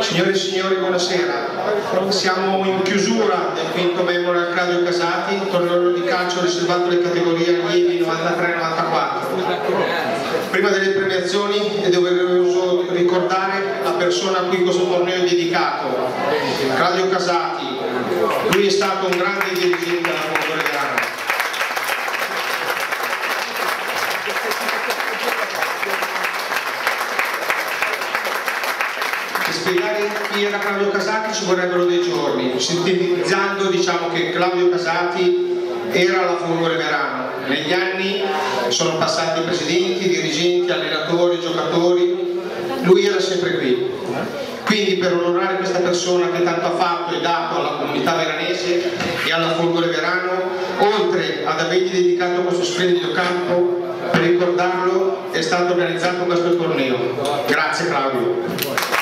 Signore e signori, buonasera. Siamo in chiusura del quinto Memorial Claudio Casati, torneo di calcio riservato alle categorie allievi 93-94. Prima delle premiazioni è doveroso ricordare la persona a cui questo torneo è dedicato, Claudio Casati. Lui è stato un grande dirigente della Fondoreggiana. Per spiegare chi era Claudio Casati ci vorrebbero dei giorni. Sintetizzando, diciamo che Claudio Casati era la Fondoreggiana. Negli anni sono passati presidenti, dirigenti, allenatori, giocatori, lui era sempre qui. Quindi per onorare questa persona che tanto ha fatto e dato alla comunità veranese e alla Fondoreggiana, oltre ad avergli dedicato questo splendido campo, per ricordarlo è stato organizzato questo torneo. Grazie Claudio.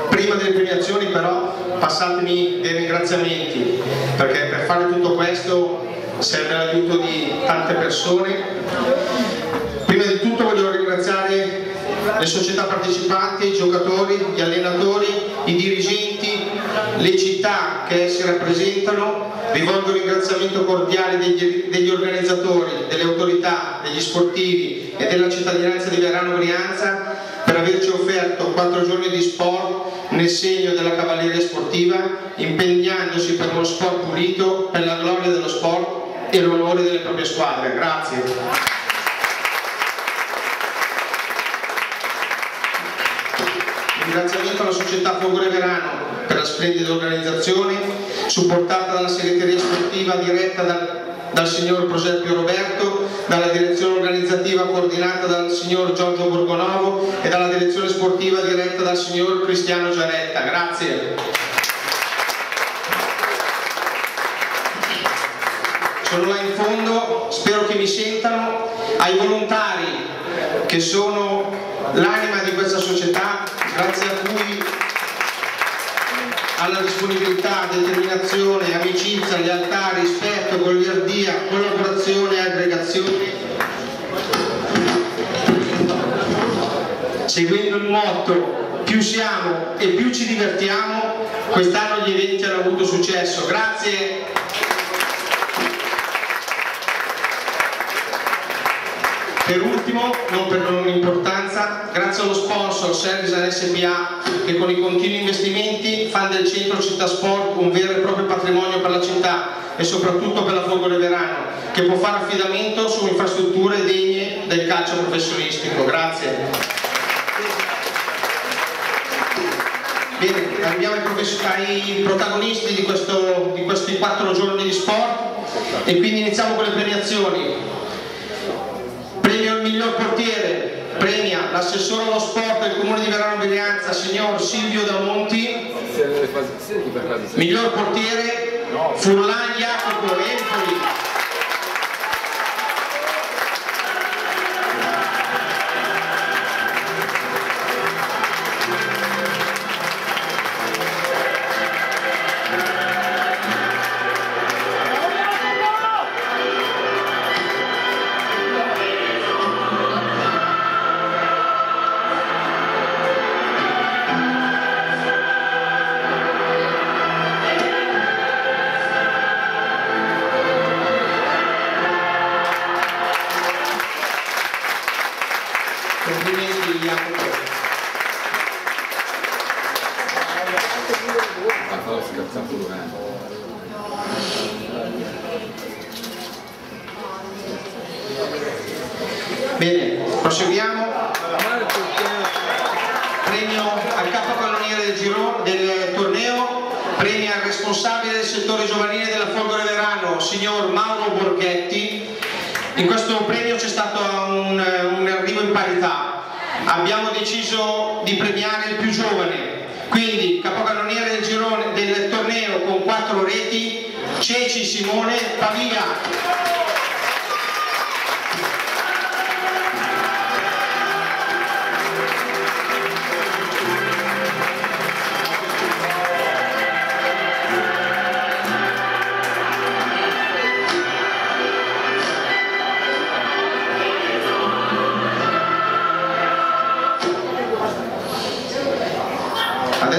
Prima delle premiazioni però passatemi dei ringraziamenti, perché per fare tutto questo serve l'aiuto di tante persone. Prima di tutto voglio ringraziare le società partecipanti, i giocatori, gli allenatori, i dirigenti, le città che si rappresentano. Rivolgo un ringraziamento cordiale degli organizzatori, delle autorità, degli sportivi e della cittadinanza di Verano Brianza per averci offerto 4 giorni di sport nel segno della cavalleria sportiva, impegnandosi per uno sport pulito, per la gloria dello sport e l'onore delle proprie squadre. Grazie. Ringraziamento alla società Fogore Verano per la splendida organizzazione, supportata dalla segreteria sportiva diretta dal signor Prosepio Roberto, dalla direzione organizzativa coordinata dal signor Giorgio Borgonovo e dalla direzione sportiva diretta dal signor Cristiano Giaretta. Grazie. Sono là in fondo, spero che mi sentano, ai volontari che sono l'anima di questa società, grazie a cui alla disponibilità, determinazione, amicizia, lealtà, rispetto, goliardia, collaborazione e aggregazione, seguendo il motto più siamo e più ci divertiamo, quest'anno gli eventi hanno avuto successo. Grazie. Per ultimo, non per non importanza, grazie allo sponsor Servisan SPA che con i continui investimenti fa del centro Città Sport un vero e proprio patrimonio per la città e soprattutto per la Fondoreggiana, che può fare affidamento su infrastrutture degne del calcio professionistico. Grazie. Bene, arriviamo ai protagonisti di questi 4 giorni di sport e quindi iniziamo con le premiazioni. Premio il miglior portiere, premia l'assessore allo sport del comune di Verano Brianza, signor Silvio Dalmonti. Miglior portiere Furlan Jacopo, Empoli. Bene, proseguiamo. Premio al capocannoniere del torneo, premio al responsabile del settore giovanile della Folgore Verano, signor Mauro Borghetti. In questo premio c'è stato un arrivo in parità. Abbiamo deciso di premiare il più giovane, quindi capocannoniere del torneo con 4 reti, Ceci Simone Pavia.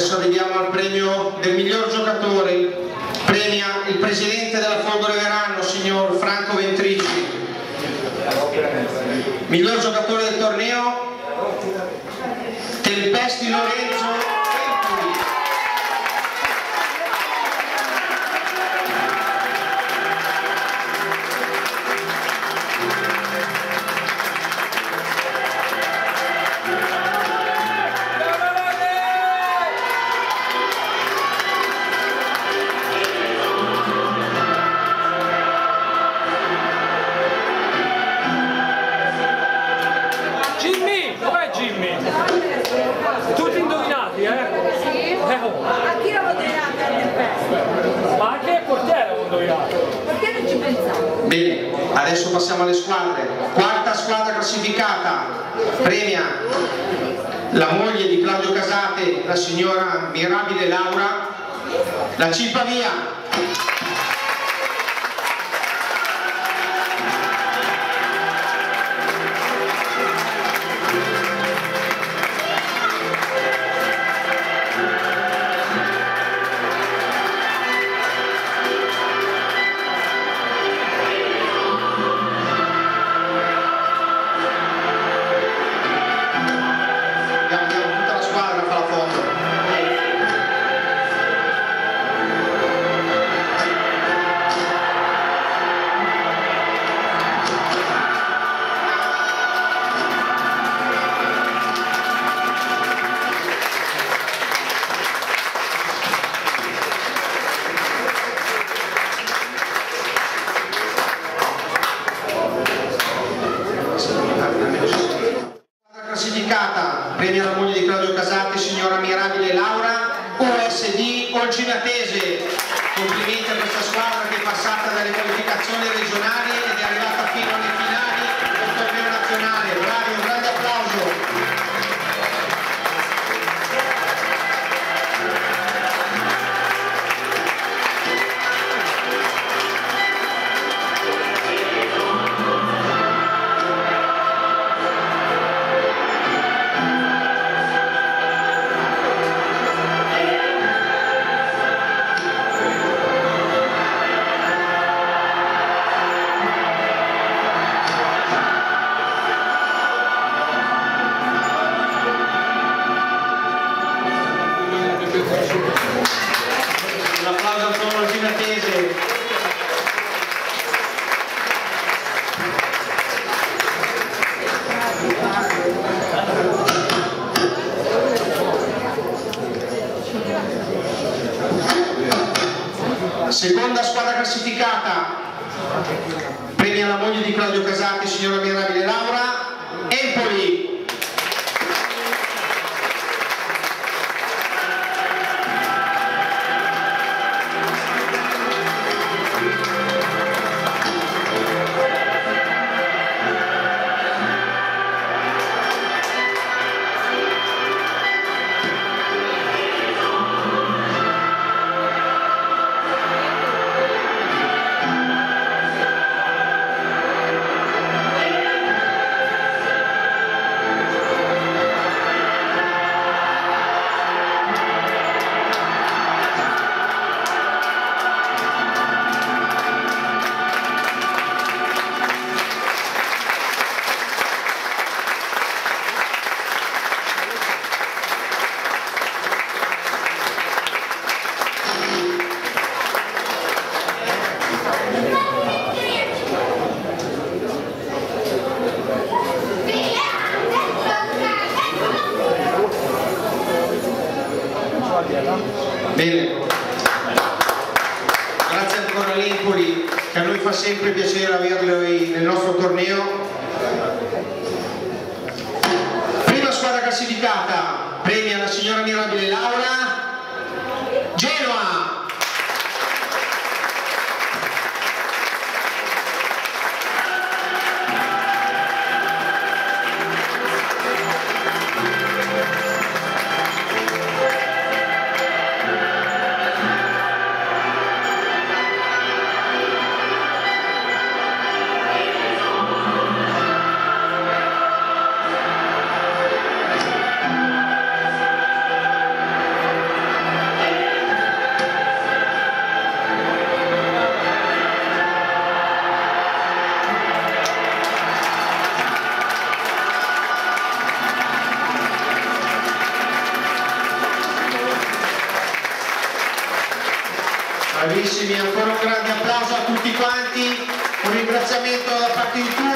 Adesso arriviamo al premio del miglior giocatore. Premia il presidente della Folgore Verano, signor Franco Ventrici. Miglior giocatore del torneo, Tempesti Lorenzo Empoli. Tutti indovinati, Sì. A chi l'avevo indovinato? A Tempesti. Ma anche il portiere l'avevo indovinato. Perché non ci pensavo? Bene, adesso passiamo alle squadre. Quarta squadra classificata, premia la moglie di Claudio Casate, la signora Mirabile Laura, la Cipa Via. Tutta la squadra fa la foto. Classificata, premia la moglie di Claudio Casati, signora Mirabile Laura, USD Olginatese. Complimenti a questa squadra che è passata dalle qualificazioni regionali ed è arrivata fino alle finali del torneo nazionale. Bravi, un grande applauso. Un applauso al Toro Olginatese. Seconda squadra classificata, premia la moglie di Claudio Casati, signora Mirabile Laura, Empoli. Bene, grazie ancora all'Empoli, che a noi fa sempre piacere averlo nel nostro torneo. Prima squadra classificata, premia la signora Mirabile Laura, Genoa. Bravissimi, ancora un grande applauso a tutti quanti, un ringraziamento da parte di tutti.